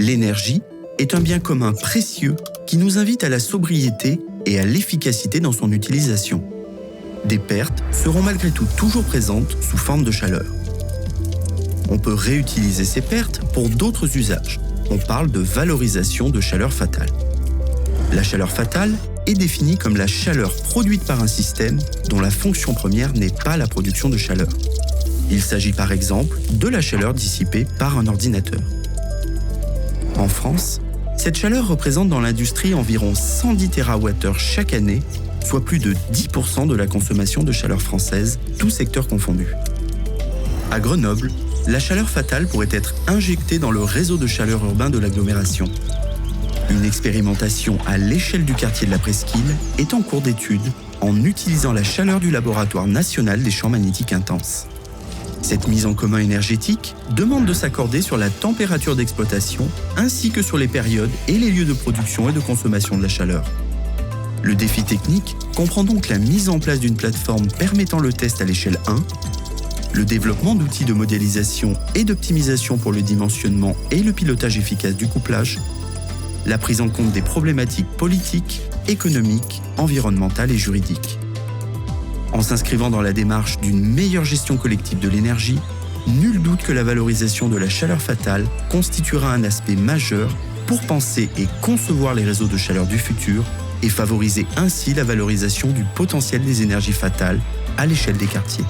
L'énergie est un bien commun précieux qui nous invite à la sobriété et à l'efficacité dans son utilisation. Des pertes seront malgré tout toujours présentes sous forme de chaleur. On peut réutiliser ces pertes pour d'autres usages. On parle de valorisation de chaleur fatale. La chaleur fatale est définie comme la chaleur produite par un système dont la fonction première n'est pas la production de chaleur. Il s'agit par exemple de la chaleur dissipée par un ordinateur. En France, cette chaleur représente dans l'industrie environ 110 TWh chaque année, soit plus de 10% de la consommation de chaleur française, tous secteurs confondus. À Grenoble, la chaleur fatale pourrait être injectée dans le réseau de chaleur urbain de l'agglomération. Une expérimentation à l'échelle du quartier de la Presqu'île est en cours d'étude en utilisant la chaleur du Laboratoire national des champs magnétiques intenses. Cette mise en commun énergétique demande de s'accorder sur la température d'exploitation ainsi que sur les périodes et les lieux de production et de consommation de la chaleur. Le défi technique comprend donc la mise en place d'une plateforme permettant le test à l'échelle 1, le développement d'outils de modélisation et d'optimisation pour le dimensionnement et le pilotage efficace du couplage, la prise en compte des problématiques politiques, économiques, environnementales et juridiques. En s'inscrivant dans la démarche d'une meilleure gestion collective de l'énergie, nul doute que la valorisation de la chaleur fatale constituera un aspect majeur pour penser et concevoir les réseaux de chaleur du futur et favoriser ainsi la valorisation du potentiel des énergies fatales à l'échelle des quartiers.